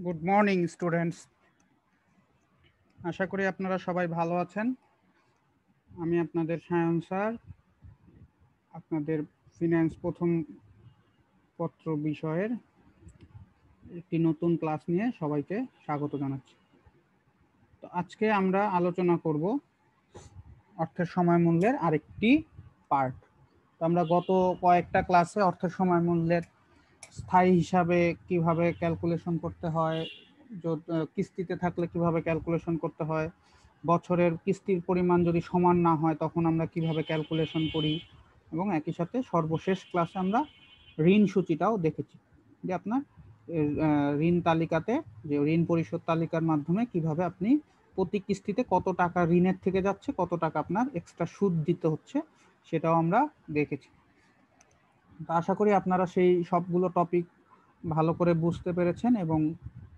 Good morning students. আশা করি আপনারা সবাই ভালো আছেন। আমি আপনাদের সায়ন স্যার, আপনাদের ফিন্যান্স প্রথম পত্র বিষয়ের একটি নতুন ক্লাস নিয়ে সবাইকে স্বাগত জানাচ্ছি। তো আজকে আমরা আলোচনা করব অর্থের সময় মূল্যের আরেকটি পার্ট। তো আমরা গত কয়েকটা ক্লাসে অর্থের সময় মূল্যের স্থায়ী হিসাবে কিভাবে ক্যালকুলেশন করতে হয়, কিস্তিতে থাকলে কিভাবে ক্যালকুলেশন করতে হয়, বছরের কিস্তির পরিমাণ যদি সমান না হয় তখন আমরা কিভাবে ক্যালকুলেশন করি, এবং একই সাথে সর্বশেষ ক্লাসে আমরা ঋণ সূচিটাও দেখেছি যে আপনার ঋণ তালিকাতে যে ঋণ পরিশোধ তালিকার মাধ্যমে কিভাবে আপনি প্রতি কিস্তিতে কত টাকা ঋণের থেকে যাচ্ছে, কত টাকা আপনার এক্সট্রা সুদ দিতে হচ্ছে, সেটাও আমরা দেখেছি। আশা করি আপনারা সেই সবগুলো টপিক ভালো করে বুঝতে পেরেছেন এবং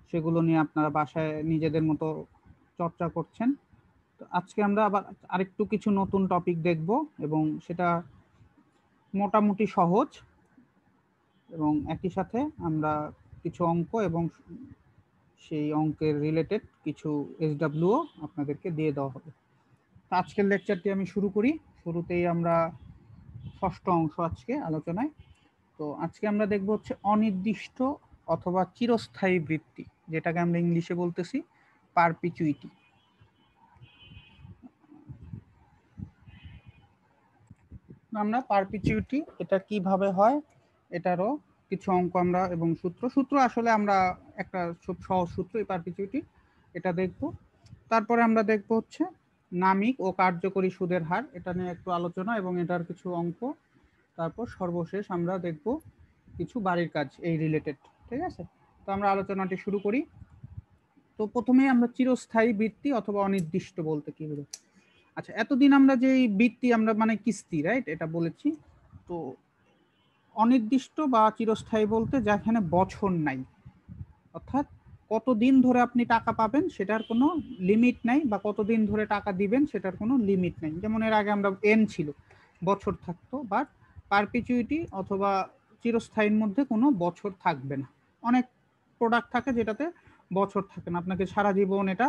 সেগুলো নিয়ে আপনারা বাসায় নিজেদের মতো চর্চা করছেন। তো আজকে আমরা আবার আরেকটু কিছু নতুন টপিক দেখব এবং সেটা মোটামুটি সহজ, এবং একই সাথে আমরা কিছু অঙ্ক এবং সেই অঙ্কের রিলেটেড কিছু এসডব্লিউ আপনাদেরকে দিয়ে দেওয়া হবে। তো আজকের লেকচারটি আমি শুরু করি। শুরুতেই আমরা ষষ্ঠ অংশ আজকে আলোচনায়। তো আজকে আমরা দেখব হচ্ছে অনির্দিষ্ট অথবা চিরস্থায়ী বৃত্তি, যেটাকে আমরা ইংলিশে বলতেছি পারপিচুইটি। আমরা পারপিচুইটি এটা কিভাবে হয় এটারও কিছু অঙ্ক আমরা এবং সূত্র আসলে আমরা একটা খুব সহজ সূত্র এই পারপিচুইটি, এটা দেখব। তারপরে আমরা দেখব হচ্ছে নামিক ও কার্যকরী সুদের হার, এটা নিয়ে একটু আলোচনা এবং এটার কিছু অঙ্ক। তারপর সর্বশেষ আমরা দেখব কিছু বাড়ির কাজ এই রিলেটেড। ঠিক আছে, তো আমরা আলোচনাটি শুরু করি। তো প্রথমেই আমরা চিরস্থায়ী বৃত্তি অথবা অনির্দিষ্ট বলতে কি বোঝায়। আচ্ছা, এতদিন আমরা যে বৃত্তি আমরা মানে কিস্তি রাইট এটা বলেছি। তো অনির্দিষ্ট বা চিরস্থায়ী বলতে যেখানে বছর নাই, অর্থাৎ কতদিন ধরে আপনি টাকা পাবেন সেটার কোনো লিমিট নাই, বা কতদিন ধরে টাকা দিবেন সেটার কোনো লিমিট নাই। যেমন এর আগে আমরা এন ছিল, বছর থাকতো, বাট পারপিচুইটি অথবা চিরস্থায়ীর মধ্যে কোনো বছর থাকবে না। অনেক প্রোডাক্ট থাকে যেটাতে বছর থাকে না, আপনাকে সারা জীবন এটা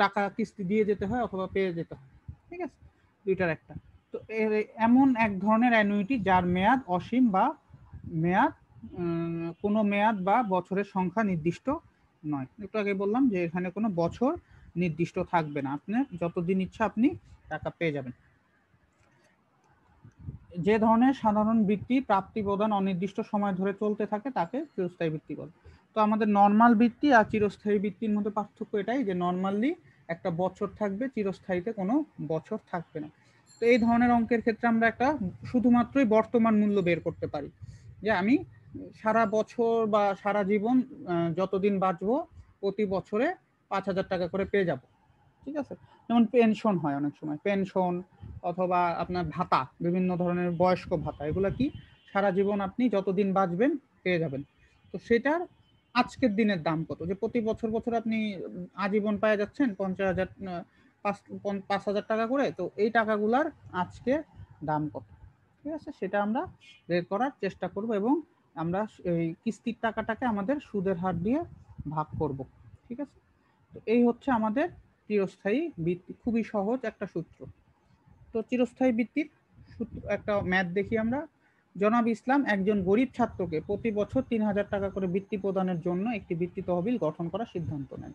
টাকা কিস্তি দিয়ে যেতে হয় অথবা পেয়ে যেতে হয়। ঠিক আছে, দুইটার একটা। তো এমন এক ধরনের অ্যানুইটি যার মেয়াদ অসীম বা মেয়াদ কোনো মেয়াদ বা বছরের সংখ্যা নির্দিষ্ট নয়। একটু আগে বললাম যে এখানে কোনো বছর নির্দিষ্ট থাকবে না, আপনার যতদিন ইচ্ছা আপনি টাকা পেয়ে যাবেন। যে ধরনের সাধারণ বৃত্তি প্রাপ্তি প্রদান অনির্দিষ্ট সময় ধরে চলতে থাকে তাকে চিরস্থায়ী বৃত্তি বলে। তো আমাদের নর্মাল বৃত্তি আর চিরস্থায়ী বৃত্তির মধ্যে পার্থক্য এটাই যে নর্মালি একটা বছর থাকবে, চিরস্থায়ীতে কোনো বছর থাকবে না। তো এই ধরনের অঙ্কের ক্ষেত্রে আমরা একটা শুধুমাত্রই বর্তমান মূল্য বের করতে পারি, যে আমি সারা বছর বা সারা জীবন যতদিন বাঁচবো প্রতি বছরে 5,000 টাকা করে পেয়ে যাব। ঠিক আছে, যেমন পেনশন হয় অনেক সময়, পেনশন অথবা আপনার ভাতা, বিভিন্ন ধরনের বয়স্ক ভাতা, এগুলো কি সারা জীবন আপনি যতদিন বাঁচবেন পেয়ে যাবেন। তো সেটার আজকের দিনের দাম কত, যে প্রতি বছর বছর আপনি আজীবন পেয়ে যাচ্ছেন 50,000 5,000 টাকা করে, তো এই টাকাগুলার আজকে দাম কত। ঠিক আছে, সেটা আমরা বের করার চেষ্টা করব এবং আমরা এই কিস্তির টাকাটাকে আমাদের সুদের হার দিয়ে ভাগ করব। ঠিক আছে, তো এই হচ্ছে আমাদের চিরস্থায়ী বৃত্তি, খুবই সহজ একটা সূত্র। তো চিরস্থায়ী বৃত্তির সূত্র একটা ম্যাথ দেখি আমরা। জনাব ইসলাম একজন গরিব ছাত্রকে প্রতি বছর 3,000 টাকা করে বৃত্তি প্রদানের জন্য একটি বৃত্তি তহবিল গঠন করার সিদ্ধান্ত নেন।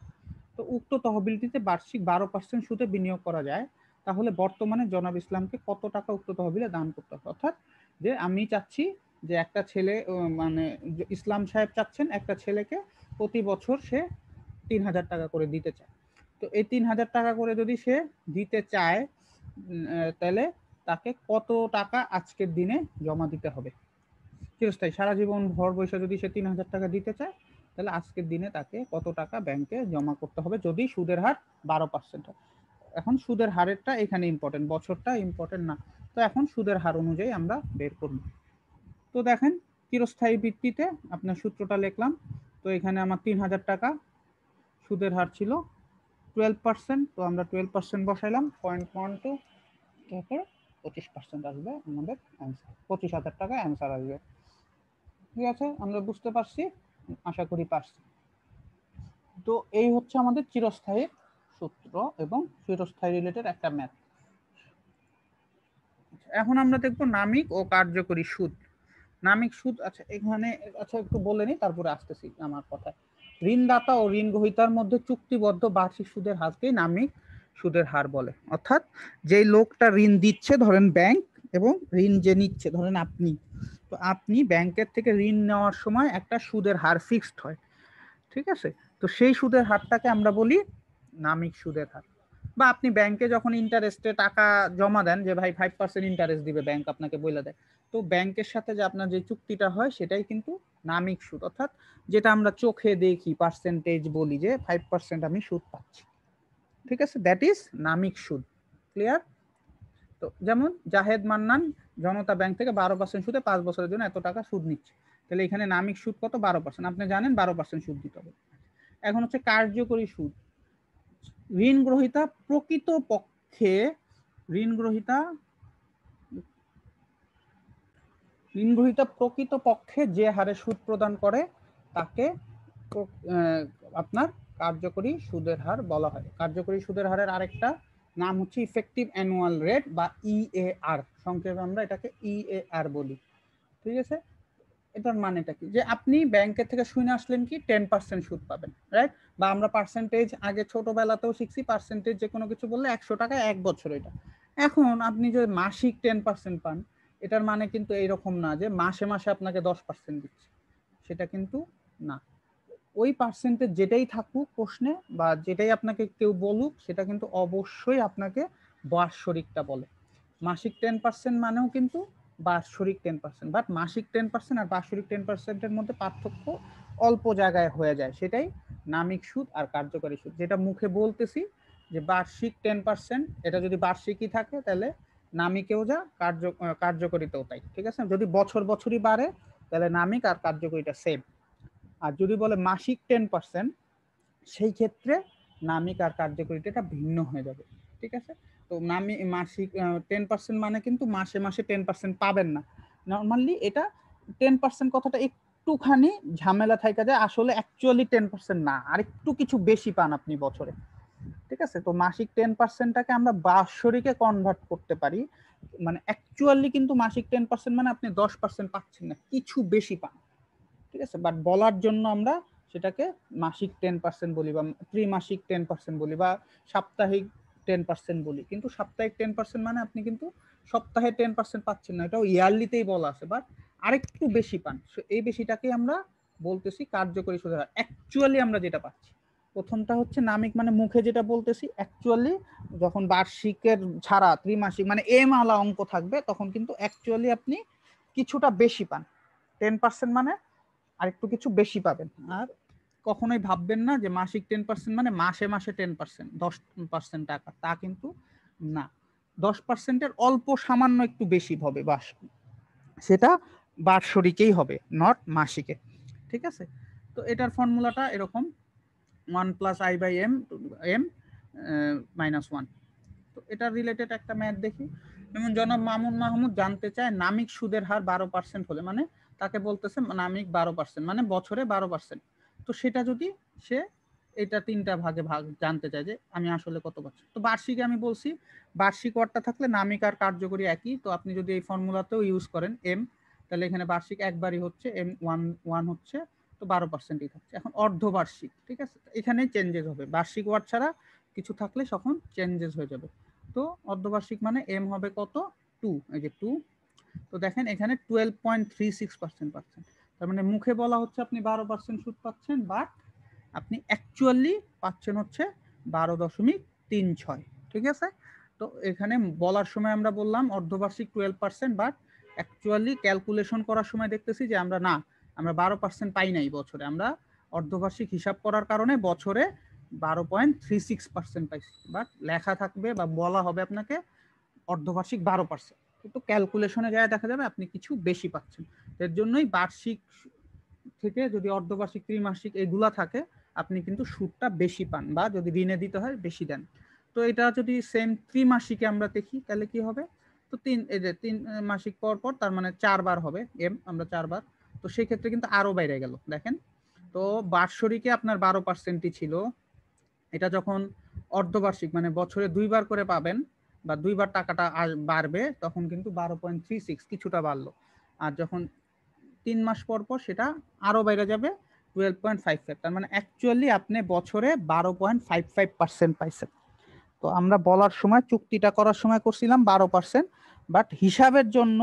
তো উক্ত তহবিলটিতে বার্ষিক 12% সুদে বিনিয়োগ করা যায়, তাহলে বর্তমানে জনাব ইসলামকে কত টাকা উক্ত তহবিলে দান করতে হবে। অর্থাৎ যে আমি চাচ্ছি যে একটা ছেলে মানে ইসলাম সাহেব চাচ্ছেন একটা ছেলেকে প্রতি বছর সে 3,000 টাকা করে দিতে চায়। তো এই 3,000 টাকা করে যদি সে দিতে চায়, তাহলে তাকে কত টাকা আজকের দিনে জমা দিতে হবে। চিরস্থায়ী সারা জীবন ভর বয়সে যদি সে 3,000 টাকা দিতে চায়, তাহলে আজকের দিনে তাকে কত টাকা ব্যাংকে জমা করতে হবে যদি সুদের হার 12% হয়। এখন সুদের হারেরটা এখানে ইম্পর্টেন্ট, বছরটা ইম্পর্টেন্ট না। তো এখন সুদের হার অনুযায়ী আমরা বের করব। তো দেখেন, চিরস্থায়ী ভিত্তিতে আপনার সূত্রটা লিখলাম। তো এখানে আমার 3,000 টাকা সুদের হার ছিল 12%, তো আমরা 12% বসাইলাম 0.12, তারপর 25% আসবে আমাদের অ্যান্সার, 25,000 টাকা অ্যান্সার আসবে। ঠিক আছে, আমরা বুঝতে পারছি আশা করি পারছি। তো এই হচ্ছে আমাদের চিরস্থায়ী সূত্র এবং চিরস্থায়ী রিলেটেড একটা ম্যাথ। এখন আমরা দেখব নামিক ও কার্যকরী সুদ। নামিক সুদ, আচ্ছা এখানে আচ্ছা একটু বলে নিই তারপরে আসতেছি আমার কথা। ঋণদাতা ও ঋণ গ্রহীতার মধ্যে চুক্তিবদ্ধ বার্ষিক সুদের হারকে নামিক সুদের হার বলে। অর্থাৎ যেই লোকটা ঋণ দিচ্ছে ধরেন ব্যাংক, এবং ঋণ যে নিচ্ছে ধরেন আপনি, তো আপনি ব্যাংকের থেকে ঋণ নেওয়ার সময় একটা সুদের হার ফিক্সড হয়, ঠিক আছে? তো সেই সুদের হারটাকে আমরা বলি নামিক সুদের হার। বা আপনি ব্যাংকে যখন ইন্টারেস্টে টাকা জমা দেন, যে ভাই 5% ইন্টারেস্ট দিবে ব্যাংক, আপনাকে বলে দেয়, তো ব্যাংকের সাথে যে আপনার যে চুক্তিটা হয় সেটাই কিন্তু নামিক সুদ। অর্থাৎ যেটা আমরা চোখে দেখি পার্সেন্টেজ বলি যে 5% আমি সুদ পাচ্ছি, ঠিক আছে, দ্যাট ইজ নামিক সুদ। ক্লিয়ার? তো যেমন জাহেদ মান্নান জনতা ব্যাংক থেকে 12% সুদে 5 বছরের জন্য এত টাকা সুদ নিচ্ছে, তাহলে এখানে নামিক সুদ কত? 12%। আপনি জানেন 12% সুদ দিতে হবে। এখন হচ্ছে কার্যকরী সুদ। ঋণ গ্রহীতা প্রকৃত পক্ষে ঋণ গ্রহীতা প্রকৃত পক্ষে যে হারে সুদ প্রদান করে তাকে আপনার কার্যকরী সুদের হার বলা হয়। কার্যকরী সুদের হারের আরেকটা নাম হচ্ছে ইফেক্টিভ অ্যানুয়াল রেট বা ইএআর, সংক্ষেপে আমরা এটাকে ইএআর বলি, ঠিক আছে? এটার মানেটা কি? যে আপনি ব্যাংকের থেকে শুনে আসলেন কি 10% সুদ পাবেন, রাইট? বা আমরা পার্সেন্টেজ আগে ছোটবেলাতেও শিখছি, পার্সেন্টেজ যে কোনো কিছু বললে 100 টাকা 1 বছর। এটা এখন আপনি যদি মাসিক 10% পান, এটার মানে কিন্তু এইরকম না যে মাসে মাসে আপনাকে 10% দিচ্ছে, সেটা কিন্তু না। ওই পার্সেন্টেজ যেটাই থাকুক প্রশ্নে বা যেটাই আপনাকে কেউ বলুক, সেটা কিন্তু অবশ্যই আপনাকে বাৎসরিকটা বলে। মাসিক 10% মানেও কিন্তু বাৎসরিক 10%, বাট মাসিক 10% আর বাৎসরিক 10%-এর মধ্যে পার্থক্য অল্প জায়গায় হয়ে যায়। সেটাই নামিক সুদ আর কার্যকরী সুদ। যেটা মুখে বলতেছি যে বার্ষিক 10%, এটা যদি বার্ষিকই থাকে তাহলে নামিকেও যা কার্যকরীতেও তাই, ঠিক আছে? যদি বছর বছরই বাড়ে তাহলে নামিক আর কার্যকরীটা সেম। আর যদি বলে মাসিক 10%, সেই ক্ষেত্রে নামিক আর কার্যকরীটা এটা ভিন্ন হয়ে যাবে, ঠিক আছে? তো মাসিক 10% মানে কিন্তু মাসে মাসে 10% পাবেন না। নর্মালি এটা 10% কথাটা একটুখানি ঝামেলা থাকা যায়, আসলে অ্যাকচুয়ালি 10% না, আর একটু কিছু বেশি পান আপনি বছরে, ঠিক আছে? তো মাসিক 10%টাকে আমরা বাৎসরিকে কনভার্ট করতে পারি, মানে অ্যাকচুয়ালি কিন্তু মাসিক 10% মানে আপনি 10% পাচ্ছেন না, কিছু বেশি পান, ঠিক আছে? বাট বলার জন্য আমরা সেটাকে মাসিক 10% বলি, বা ত্রিমাসিক 10% বলি, বা সাপ্তাহিক 10% বলি। কিন্তু সাপ্তাহিক 10% মানে আপনি কিন্তু সপ্তাহে 10% পাচ্ছেন না, এটাও ইয়ারলিতেই বলা আছে, বাট আরেকটু বেশি পান। এই বেশিটাকে আমরা বলতেছি কার্যকরী সুদের হার। অ্যাকচুয়ালি আমরা যেটা পাচ্ছি, প্রথমটা হচ্ছে নামিক মানে মুখে যেটা বলতেছি, অ্যাকচুয়ালি যখন বার্ষিকের ছাড়া ত্রিমাসিক মানে এম আলা অঙ্ক থাকবে, তখন কিন্তু অ্যাকচুয়ালি আপনি কিছুটা বেশি পান। 10% মানে আরেকটু কিছু বেশি পাবেন। আর কখনোই ভাববেন না যে মাসিক 10% মানে মাসে মাসে 10%, 10% টাকা, তা কিন্তু না। 10%-এর অল্প সামান্য একটু বেশি হবে, বাস সেটা বাৎসরিকেই হবে, নট মাসিকে, ঠিক আছে? তো এটার ফর্মুলাটা এরকম, 1+i/m -1। তো এটা রিলেটেড একটা ম্যাথ দেখি। যেমন জনাব মামুন মাহমুদ জানতে চায় নামিক সুদের হার 12% হলে, মানে তাকে বলতেছে নামিক 12% মানে বছরে 12%। তো সেটা যদি সে এটা 3টা ভাগে ভাগ জানতে চায় যে আমি আসলে কত পাচ্ছি। তো বার্ষিকে আমি বলছি বার্ষিক ওয়ার্ডটা থাকলে নামিক আর কার্যকরী একই। তো আপনি যদি এই ফর্মুলাতেও ইউজ করেন এম, তাহলে এখানে বার্ষিক একবারই হচ্ছে এম ওয়ান হচ্ছে, তো 12%ই থাকছে। এখন অর্ধবার্ষিক, ঠিক আছে, এখানে চেঞ্জেস হবে, বার্ষিক ওয়ার্ড ছাড়া কিছু থাকলে তখন চেঞ্জেস হয়ে যাবে। তো অর্ধবার্ষিক মানে এম হবে কত? 2, এই যে 2। তো দেখেন এখানে 12.36% পাচ্ছেন। তার মানে মুখে বলা হচ্ছে আপনি 12% সুদ পাচ্ছেন, বাট আপনি অ্যাকচুয়ালি পাচ্ছেন হচ্ছে 12.36, ঠিক আছে? তো এখানে বলার সময় আমরা বললাম অর্ধবার্ষিক 12%, বাট অ্যাকচুয়ালি ক্যালকুলেশন করার সময় দেখতেছি যে আমরা 12% পাই নাই বছরে, আমরা অর্ধবার্ষিক হিসাব করার কারণে বছরে 12.36% পাইছি, বাট লেখা থাকবে বা বলা হবে আপনাকে অর্ধবার্ষিক 12%, কিন্তু ক্যালকুলেশনে যায় দেখা যাবে আপনি কিছু বেশি পাচ্ছেন। এর জন্যই বার্ষিক থেকে যদি অর্ধবার্ষিক ত্রিমাসিক এগুলা থাকে, আপনি কিন্তু সুদটা বেশি পান, বা যদি ঋণে দিতে হয় বেশি দেন। তো এটা যদি সেম ত্রিমাসিকে আমরা দেখি তাহলে কি হবে? তো এই যে 3 মাসিক পর পর, তার মানে 4 বার হবে এম, আমরা 4 বার। তো সেই ক্ষেত্রে কিন্তু আরো বাইরে গেল, দেখেন তো বার্ষরিকে আপনার 12%ই ছিল, এটা যখন অর্ধবার্ষিক মানে বছরে 2বার করে পাবেন বা 2বার টাকাটা বাড়বে তখন কিন্তু 12.36 কিছুটা বাড়লো। আর যখন 3 মাস পর পর সেটা আরো বাইরে যাবে 12.55। তার মানে অ্যাকচুয়ালি আপনি বছরে 12.55% পাইছেন। তো আমরা বলার সময় চুক্তিটা করার সময় করছিলাম 12%, বাট হিসাবের জন্য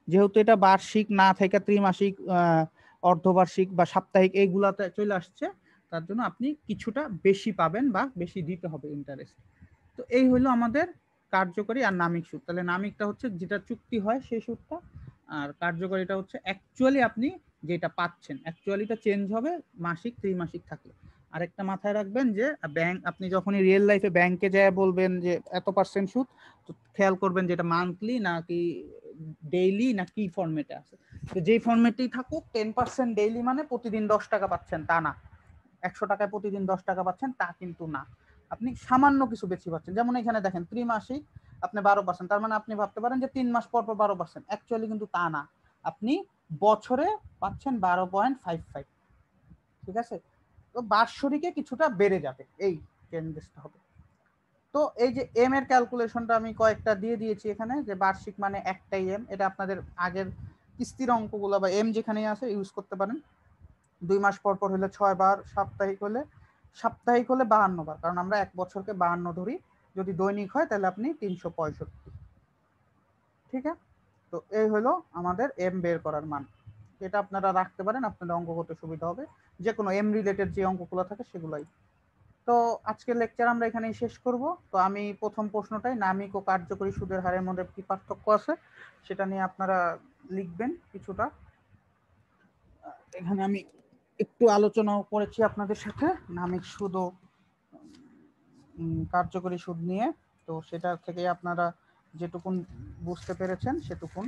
যেহেতু এটা বার্ষিক না থেকে ত্রিমাসিক, অর্ধবার্ষিক বা সাপ্তাহিক এইগুলাতে চলে আসছে, তার জন্য আপনি কিছুটা বেশি পাবেন বা বেশি দিতে হবে ইন্টারেস্ট। তো এই হলো আমাদের কার্যকরী আর নামিক সুদ। তাহলে নামিকটা হচ্ছে যেটা চুক্তি হয় সেই সুদটা, আর কার্যকরীটা হচ্ছে অ্যাকচুয়ালি আপনি যেটা পাচ্ছেন। অ্যাকচুয়ালিটা চেঞ্জ হবে মাসিক ত্রিমাসিক থাকলে। আরেকটা মাথায় রাখবেন যে ব্যাংক, আপনি যখনই রিয়েল লাইফে ব্যাংকে যায় বলবেন যে এত পার্সেন্ট সুদ, তো খেয়াল করবেন যেটা মান্থলি নাকি ডেইলি না কি ফরম্যাটে আছে। তো যেই ফরম্যাটেই থাকুক 10% ডেইলি মানে প্রতিদিন 10 টাকা পাচ্ছেন তা না, 100 টাকায় প্রতিদিন 10 টাকা পাচ্ছেন তা কিন্তু না, আপনি সামান্য কিছু বেশি পাচ্ছেন। যেমন এখানে দেখেন ত্রিমাসিক আপনি 12%, তার মানে আপনি ভাবতে পারেন যে 3 মাস পর পর 12%, অ্যাকচুয়ালি কিন্তু তা না, আপনি বছরে পাচ্ছেন 12.55। ঠিক আছে, তো বার্ষরিকে কিছুটা বেড়ে যাবে, এই চেঞ্জেসটা হবে। তো এই যে এম এর ক্যালকুলেশনটা আমি কয়েকটা দিয়ে দিয়েছি এখানে, যে বার্ষিক মানে একটাই এম, এটা আপনাদের আগের কিস্তির অঙ্কগুলো বা এম যেখানেই আছে ইউজ করতে পারেন। 2 মাস পর পর হলে 6 বার, সাপ্তাহিক হলে 52 বার, কারণ আমরা এক বছরকে 52 ধরি, যদি দৈনিক হয় তাহলে আপনি 365। ঠিক আছে, তো এই হলো আমাদের এম বের করার মান। এটা আপনারা রাখতে পারেন, আপনাদের অঙ্ক করতে সুবিধা হবে, যে কোনো এম রিলেটেড যে অঙ্কগুলো থাকে সেগুলাই। তো আজকের লেকচার আমরা এখানেই শেষ করব। তো আমি প্রথম প্রশ্নটাই, নামিক ও কার্যকরী সুদের হারের মধ্যে কি পার্থক্য আছে সেটা নিয়ে আপনারা লিখবেন কিছুটা। এখানে আমি একটু আলোচনা করেছি আপনাদের সাথে নামিক সুদ ও কার্যকরী সুদ নিয়ে। তো সেটা থেকে আপনারা যেটুকুন বুঝতে পেরেছেন সেটুকুন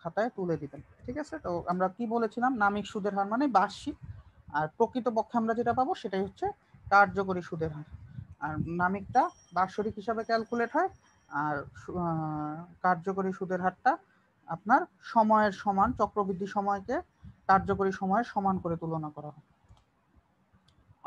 খাতায় তুলে দিবেন। ঠিক আছে, তো আমরা কি বলেছিলাম, নামিক সুদের হার মানে বার্ষিক, আর প্রকৃতপক্ষে আমরা যেটা পাবো সেটাই হচ্ছে কার্যকরী সুদের হার। আর নামিকটা বার্ষিক হিসাবে ক্যালকুলেট হয়, আর কার্যকরী সুদের হারটা আপনার সময়ের সমান, চক্রবৃদ্ধি সময়কে কার্যকরী সময়ের সমান করে তুলনা করা হয়।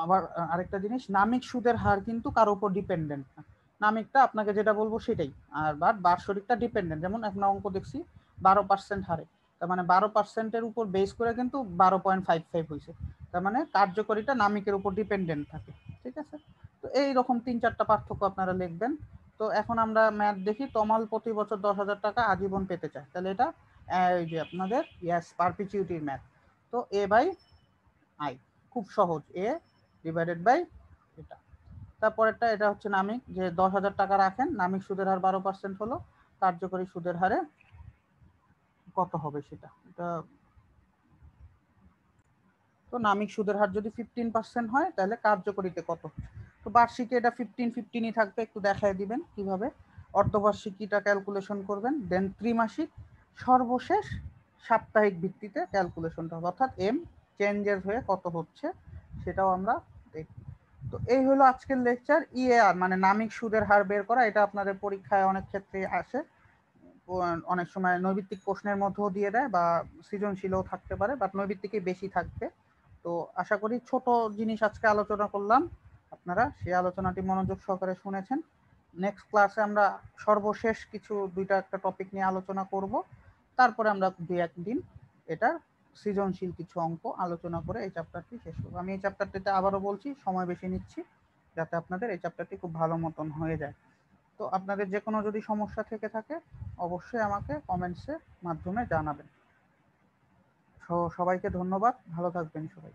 আবার আরেকটা জিনিস, নামিক সুদের হার কিন্তু কারো উপর ডিপেন্ডেন্ট না, নামিকটা আপনাকে যেটা বলবো সেটাই, আর বার্ষিকটা ডিপেন্ডেন্ট। যেমন একটা অঙ্ক দেখছি 12% হারে, তার মানে 12%-এর উপর বেস করে কিন্তু 12.55 হয়েছে, তার মানে কার্যকরীটা নামিকের উপর ডিপেন্ডেন্ট থাকে। ঠিক আছে, তো এইরকম 3-4টা পার্থক্য আপনারা লিখবেন। তো এখন আমরা ম্যাথ দেখি, তমাল প্রতি বছর 10,000 টাকা আজীবন পেতে চায়, তাহলে এটা এই যে আপনাদের পারপিচুইটির ম্যাথ। তো এ বাই আই, খুব সহজ, এ ডিভাইডেড বাই এটা। তারপরেরটা এটা হচ্ছে নামিক, যে 10,000 টাকা রাখেন, নামিক সুদের হার 12% হলো, কার্যকরী সুদের হারে কত হবে সেটা। এটা তো নামিক সুদের হার যদি 15% হয় তাহলে কার্যকরীতে কত। তো বার্ষিকে এটা 15-15ই থাকবে, একটু দেখায় দিবেন কিভাবে। অর্ধবার্ষিকীটা ক্যালকুলেশন করবেন, দেন ত্রিমাসিক, সর্বশেষ সাপ্তাহিক ভিত্তিতে ক্যালকুলেশনটা হবে, অর্থাৎ এম চেঞ্জের হয়ে কত হচ্ছে সেটাও আমরা দেখব। তো এই হলো আজকের লেকচার। ইএআর মানে নামিক সুদের হার বের করা, এটা আপনাদের পরীক্ষায় অনেক ক্ষেত্রে আসে, অনেক সময় নৈবিত্তিক প্রশ্নের মধ্যেও দিয়ে দেয় বা সৃজনশীলও থাকতে পারে, বাট নৈবিত্তিকই বেশি থাকবে। তো আশা করি ছোট জিনিস আজকে আলোচনা করলাম, আপনারা সেই আলোচনাটি মনোযোগ সহকারে শুনেছেন। নেক্সট ক্লাসে আমরা সর্বশেষ কিছু দুইটা একটা টপিক নিয়ে আলোচনা করব, তারপরে আমরা 2-1 দিন এটা সৃজনশীল কিছু অঙ্ক আলোচনা করে এই চ্যাপ্টারটি শেষ করবো। আমি এই চ্যাপ্টারটিতে আবারও বলছি সময় বেশি নিচ্ছি, যাতে আপনাদের এই চ্যাপ্টারটি খুব ভালো মতন হয়ে যায়। তো আপনাদের যে কোনো যদি সমস্যা থেকে থাকে অবশ্যই আমাকে কমেন্টসের মাধ্যমে জানাবেন। সবাইকে ধন্যবাদ, ভালো থাকবেন সবাই।